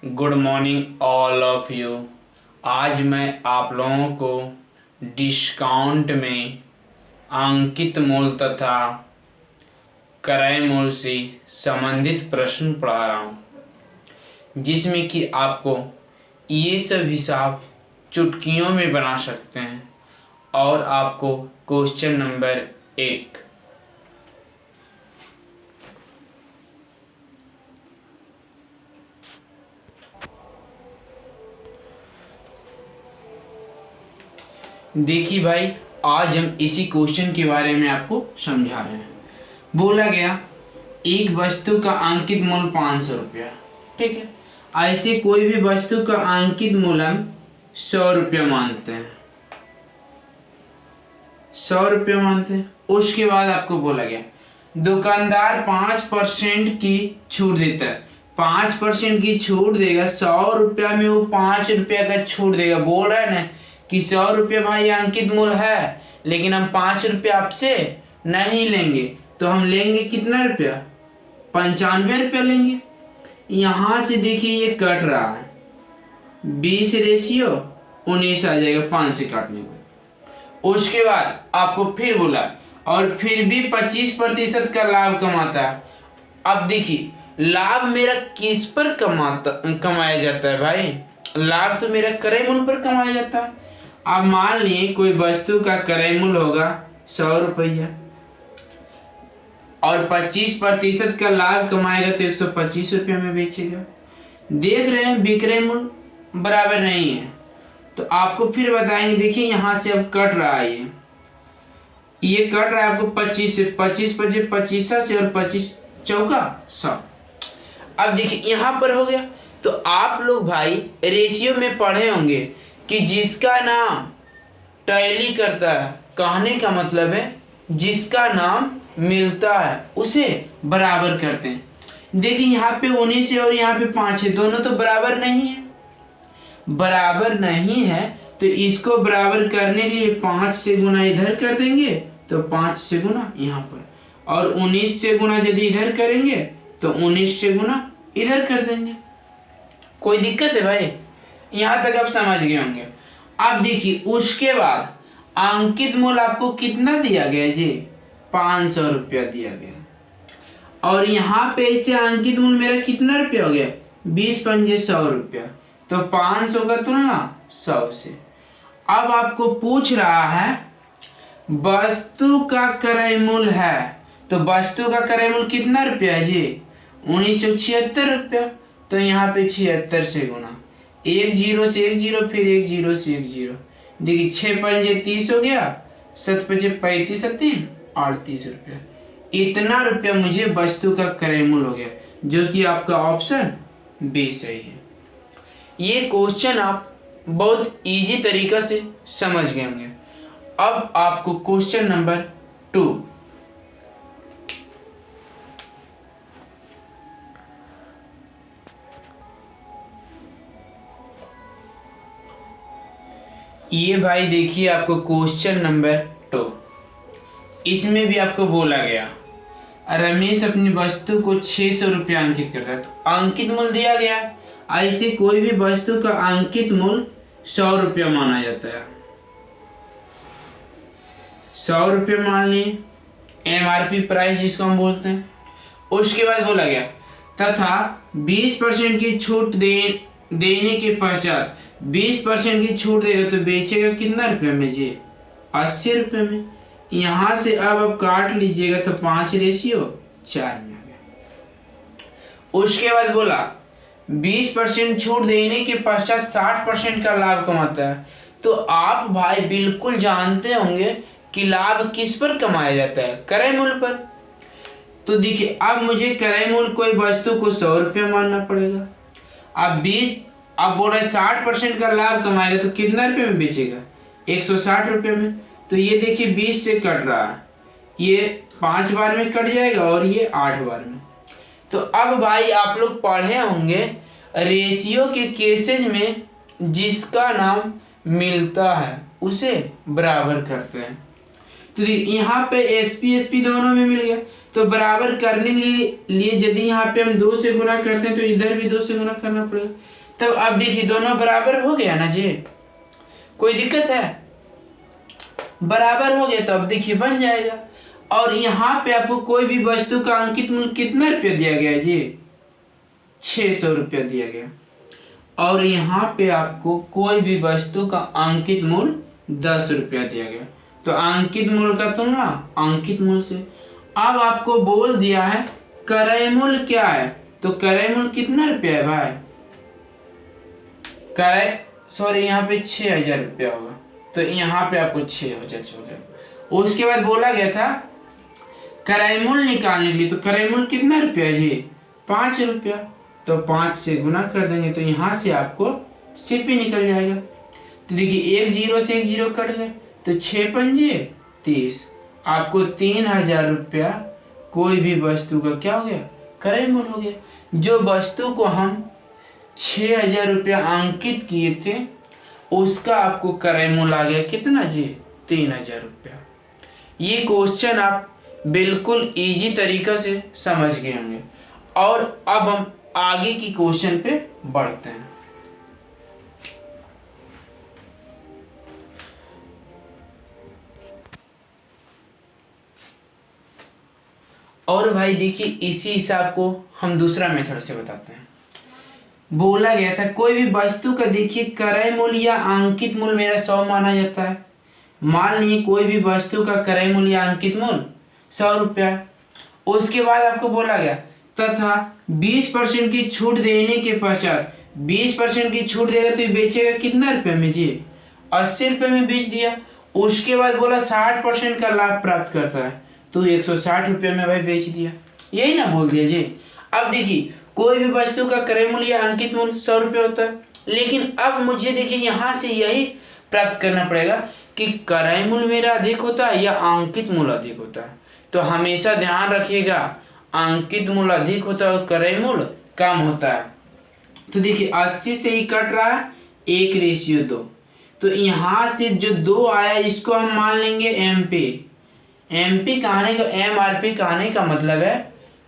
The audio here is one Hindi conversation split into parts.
Good morning all of you. आज मैं आप लोगों को डिस्काउंट में अंकित मूल तथा क्रय मूल से संबंधित प्रश्न पढ़ा रहा हूँ, जिसमें कि आपको ये सब हिसाब चुटकियों में बना सकते हैं। और आपको क्वेश्चन नंबर 1, देखिए भाई, आज हम इसी क्वेश्चन के बारे में आपको समझा रहे हैं। बोला गया एक वस्तु का अंकित मूल्य 500 रुपया, ठीक है। ऐसे कोई भी वस्तु का अंकित मूल्य हम 100 रुपया मानते हैं, 100 रुपया मानते हैं। उसके बाद आपको बोला गया दुकानदार 5% की छूट देता है, 5% की छूट देगा। 100 रुपया में वो 5 रुपया का छूट देगा। बोल रहा है ना कि 100 रुपया भाई अंकित मूल्य है, लेकिन हम 5 रुपया आपसे नहीं लेंगे, तो हम लेंगे कितना रुपया? 95 रुपया लेंगे। यहाँ से देखिए ये कट रहा है, 20 रेशियो 19 आ जाएगा 5 से काटने को। उसके बाद आपको फिर बोला और फिर भी 25% का लाभ कमाता है। अब देखिए लाभ मेरा किस पर कमाया जाता है भाई? लाभ तो मेरा क्रय मूल्य पर कमाया जाता है। अब मान लिए कोई वस्तु का क्रय मूल्य होगा 100 रुपया और 25% का लाभ कमाएगा तो 125 रुपया में बेचेगा। देख रहे हैं विक्रय मूल्य बराबर नहीं है, तो आपको फिर बताएंगे। देखिए यहाँ से अब कट रहा है, ये कट रहा है आपको 25 से, 25 25 25 से और 25 चौका 100। अब देखिए यहाँ पर हो गया। तो आप लोग भाई रेशियो में पढ़े होंगे कि जिसका नाम टैली करता है, कहने का मतलब है जिसका नाम मिलता है उसे बराबर करते हैं। देखिए यहाँ पे 19 है और यहाँ पे 5 है, दोनों तो बराबर नहीं है, बराबर नहीं है। तो इसको बराबर करने के लिए 5 से गुना इधर कर देंगे तो 5 से गुना यहाँ पर, और 19 से गुना यदि इधर करेंगे तो 19 से गुना इधर कर देंगे। कोई दिक्कत है भाई? यहाँ तक आप समझ गए होंगे। अब देखिए उसके बाद अंकित मूल्य आपको कितना दिया गया जी? 500 रुपया दिया गया। और यहाँ पे इसे अंकित मूल्य मेरा कितना रुपया हो गया? 20 पंजे 100 रुपया। तो 500 का तुलना 100 से। अब आपको पूछ रहा है वस्तु का क्रय मूल्य है, तो वस्तु का क्रय मूल्य कितना रुपया है जी? 1976 रुपया। तो यहाँ पे 76 से गुना, 1 0 से 1 0, फिर 1 0 से 1 0। देखिए 6 पंजे 30 हो गया, 7 पंजे 35, 3 38 रुपया। इतना रुपया मुझे वस्तु का क्रय मूल्य हो गया, जो कि आपका ऑप्शन बी सही है। ये क्वेश्चन आप बहुत इजी तरीका से समझ गए होंगे। अब आपको क्वेश्चन नंबर 2, ये भाई देखिए आपको क्वेश्चन नंबर 2, इसमें भी आपको बोला गया रमेश अपनी वस्तु को 600 रुपया अंकित करता है। तो अंकित मूल्य दिया गया, ऐसे कोई भी वस्तु का अंकित मूल्य 100 रुपया माना जाता है। 100 रुपये मान लिए, MRP प्राइस जिसको हम बोलते हैं। उसके बाद बोला गया तथा 20% की छूट देने के पश्चात 20% की छूट देगा तो बेचेगा कितना रुपये में जी? 80 रुपये में। यहाँ से अब आप काट लीजिएगा तो 5 रेशियो 4 में आ गया। उसके बाद बोला 20% छूट देने के पश्चात 60% का लाभ कमाता है। तो आप भाई बिल्कुल जानते होंगे कि लाभ किस पर कमाया जाता है? क्रय मूल्य पर। तो देखिए अब मुझे क्रय मूल्य कोई वस्तु को 100 रुपया मानना पड़ेगा। अब बोल रहे 60% का लाभ कमाएगा तो कितना रुपये में बेचेगा? 160 रुपये में। तो ये देखिए 20 से कट रहा है, ये 5 बार में कट जाएगा और ये 8 बार में। तो अब भाई आप लोग पढ़े होंगे रेशियो के केसेज में जिसका नाम मिलता है उसे बराबर करते हैं। तो यहाँ पे एसपी एसपी दोनों में मिल गया। तो बराबर करने लिए यदि यहाँ पे हम 2 से गुना करते हैं तो इधर भी 2 से गुना करना पड़ेगा। तब अब देखिए दोनों बराबर हो गया ना जी, कोई दिक्कत है? बराबर हो गया तो अब देखिए बन जाएगा। और यहाँ पे आपको कोई भी वस्तु का अंकित मूल्य कितना रुपया दिया गया जी? 600 रुपया दिया गया। और यहाँ पे आपको कोई भी वस्तु का अंकित मूल्य 10 रुपया दिया गया। तो अंकित मूल्य का तुलना अंकित मूल्य से। अब आपको बोल दिया है क्रय मूल्य क्या है, तो क्रय मूल्य कितना रुपया है भाई? यहाँ पे 6000 रुपया होगा, तो यहाँ पे आपको 6000। उसके बाद बोला गया था क्रय मूल्य निकालने के लिए, तो क्रय मूल्य कितना रुपया है जी? 5 रुपया। तो 5 से गुना कर देंगे तो यहाँ से आपको सीपी निकल जाएगा। तो देखिए 1 0 से 1 0 कट गए, तो 6 पंजे 30। आपको 3000 रुपया कोई भी वस्तु का क्या हो गया? क्रय मूल्य हो गया। जो वस्तु को हम 6000 रुपया अंकित किए थे उसका आपको क्रय मूल्य आ गया कितना जी? 3000 रुपया। ये क्वेश्चन आप बिल्कुल इजी तरीका से समझ गए होंगे। और अब हम आगे की क्वेश्चन पे बढ़ते हैं। और भाई देखिए इसी हिसाब को हम दूसरा मेथड से बताते हैं। बोला गया था कोई भी वस्तु का देखिए क्रय मूल्य या अंकित मूल्य मेरा 100 माना जाता है। मान लीजिए कोई भी वस्तु का क्रय मूल्य या अंकित मूल्य 100 रुपया। उसके बाद आपको बोला गया तथा 20% की छूट देने के पश्चात 20% की छूट देगा तो ये बेचेगा कितना रुपये में जी? 80 रुपये में बेच दिया। उसके बाद बोला 60% का लाभ प्राप्त करता है, तो 160 रुपये में भाई बेच दिया। यही ना बोल दिया जी। अब देखिए कोई भी वस्तु का क्रय मूल्य या अंकित मूल्य 100 रुपये होता है, लेकिन अब मुझे देखिए यहाँ से यही प्राप्त करना पड़ेगा कि क्रय मूल्य मेरा अधिक होता है या अंकित मूल्य अधिक होता है। तो हमेशा ध्यान रखिएगा अंकित मूल्य अधिक होता है और क्रय मूल्य कम होता है। तो देखिए 80 से ही कट रहा है 1:2। तो यहाँ से जो 2 आया इसको हम मान लेंगे एमपी। एमपी कहने का एमआरपी कहने का मतलब है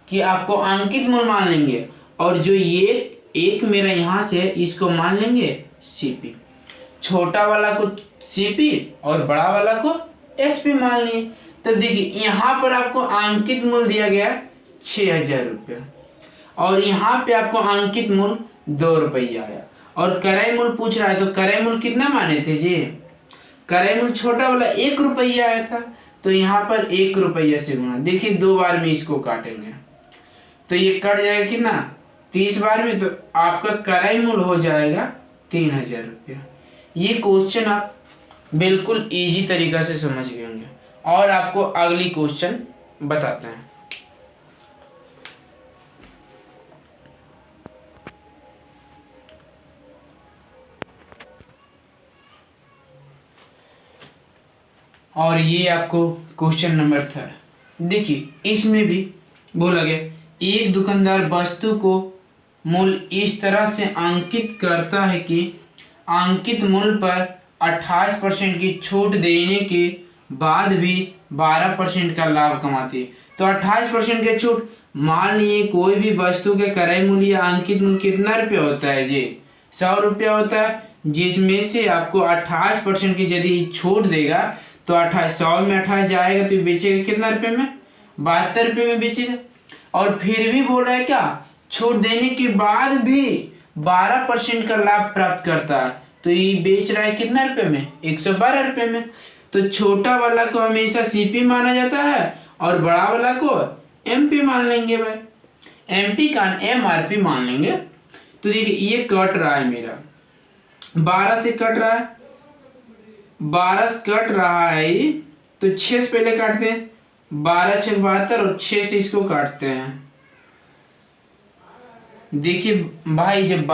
कि आपको अंकित मूल्य मान लेंगे, और जो ये एक मेरा यहाँ से इसको मान लेंगे सीपी। छोटा वाला को सीपी और बड़ा वाला को एसपी मान लिए। तब देखिए यहाँ पर आपको अंकित मूल्य दिया गया 6000 रुपया और यहाँ पे आपको अंकित मूल्य 2 रुपया आया। और क्रय मूल्य पूछ रहा है, तो क्रय मूल्य कितना माने थे जी? क्रय मूल्य छोटा वाला 1 रुपया आया था, तो यहाँ पर 1 रुपया से गुना। देखिए 2 बार में इसको काटेंगे तो ये कट जाएगा कितना? 30 बार में, तो आपका क्रय मूल्य हो जाएगा 3000 रुपया। ये क्वेश्चन आप बिल्कुल इजी तरीका से समझ गए होंगे। और आपको अगली क्वेश्चन बताते हैं। और ये आपको क्वेश्चन नंबर 3। देखिए इसमें भी बोला गया एक दुकानदार वस्तु को मूल्य इस तरह से अंकित करता है कि अंकित मूल्य पर 28% की छूट देने के बाद भी 12% का लाभ कमाती है। तो 28% की छूट, मान लीजिए कोई भी वस्तु के क्रय मूल्य या अंकित मूल्य कितना रुपया होता है जी? 100 रुपया होता है, जिसमें से आपको 28% की यदि छूट देगा तो 100 में 28 जाएगा तो ये बेचेगा कितना रुपये में? 72 रुपये में बेचेगा। और फिर भी बोल रहा है क्या? छूट देने के बाद भी 12% का लाभ प्राप्त करता है, तो ये बेच रहा है कितना रुपये में? 112 रुपये में। तो छोटा वाला को हमेशा सीपी माना जाता है और बड़ा वाला को एमपी मान लेंगे भाई, एमपी का एमआरपी मान लेंगे। तो देखिए ये कट रहा है मेरा 12 से कट रहा है, 12 से कट रहा है तो 6 से पहले काटते हैं, 12 6 72 और 6 से इसको काटते हैं। देखिए भाई जब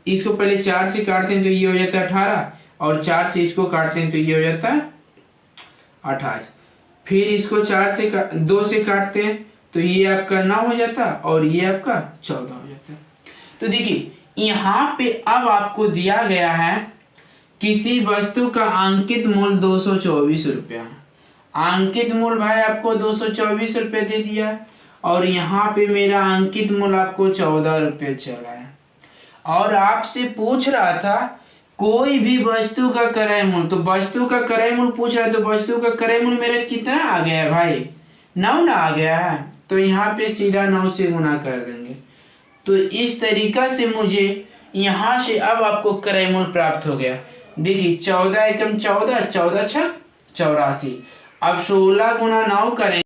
इसको पहले 4 से काटते हैं तो ये हो जाता है 18 और 4 से इसको काटते हैं तो ये हो जाता है 28। फिर इसको 2 से काटते हैं तो ये आपका 9 हो जाता है और ये आपका 14 हो जाता है। तो देखिए यहाँ पे अब आपको दिया गया है किसी वस्तु का अंकित मूल्य 224 रुपया है अंकित मूल्य भाई आपको 224 रुपये दे दिया और यहाँ पे मेरा अंकित मूल्य आपको 14 रुपये चला है। और आपसे पूछ रहा था कोई भी वस्तु का क्रय मूल्य, तो वस्तु का क्रय मूल्य पूछ रहा है, तो वस्तु का क्रय मूल्य मेरा कितना आ गया है भाई, 9 ना आ गया है। तो यहाँ पे सीधा 9 से गुना कर देंगे। तो इस तरीका से मुझे यहाँ से अब आपको क्रय मूल्य प्राप्त हो गया। देखिए 14 एकम 14, 14 छक 84। अब 16 गुना 9 करें,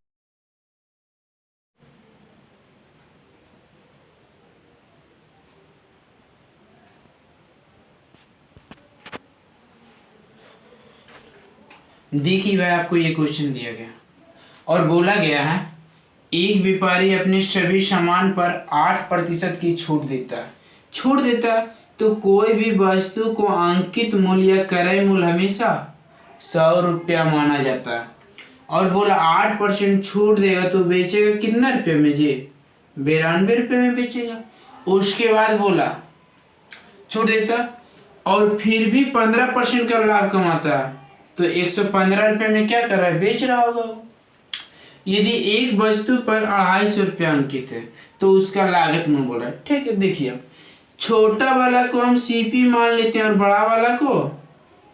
देखिए भाई आपको ये क्वेश्चन दिया गया और बोला गया है एक व्यापारी अपने सभी सामान पर 8% की छूट देता है, तो कोई भी वस्तु को अंकित मूल्य या क्रय मूल्य हमेशा 100 रुपया माना जाता है। और बोला 8% छूट देगा तो बेचेगा कितना रुपये में जी, 92 रुपये में बेचेगा। उसके बाद बोला छूट देता और फिर भी 15% का लाभ कमाता है, तो 115 रुपये में क्या कर रहा है, बेच रहा होगा। यदि एक वस्तु पर 250 रुपया अंकित है तो उसका लागत मूल्य बोला है। ठीक है, देखिए अब छोटा वाला को हम सीपी मान लेते हैं और बड़ा वाला को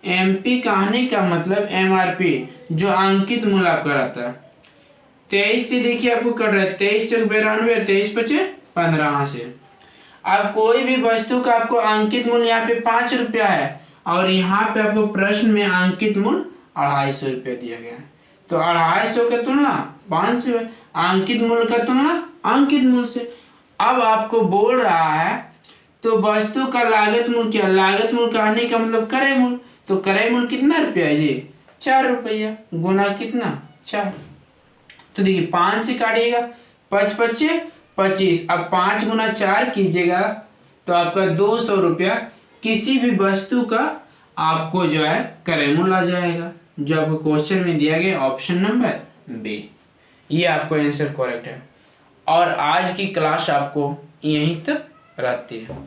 एमपी। कहने का मतलब एमआरपी जो अंकित मूल्य आपका रहता है। 23 से देखिए आपको कट रहा है, 23 चौक 92, 23 पचे 15 से। अब कोई भी वस्तु का आपको अंकित मूल्य यहाँ पे 5 रुपया है और यहाँ पे आपको प्रश्न में अंकित मूल्य 250 रुपया दिया गया है। तो 250 का तुलना 500 है, अंकित मूल्य का तुलना अंकित मूल्य से। अब आपको बोल रहा है तो वस्तु का लागत मूल्य क्या, लागत मूल्य कहने का मतलब क्रय मूल्य। तो क्रय मूल्य कितना रुपया है जी, 4 रुपया गुना कितना 4। तो देखिए 5 से काटिएगा 5 पचे 25। अब 5 गुना 4 कीजिएगा तो आपका 200 रुपया किसी भी वस्तु का आपको जो है क्रय मूल्य आ जाएगा, जो आपको क्वेश्चन में दिया गया ऑप्शन नंबर बी। ये आपको आंसर करेक्ट है। और आज की क्लास आपको यहीं तक रहती है।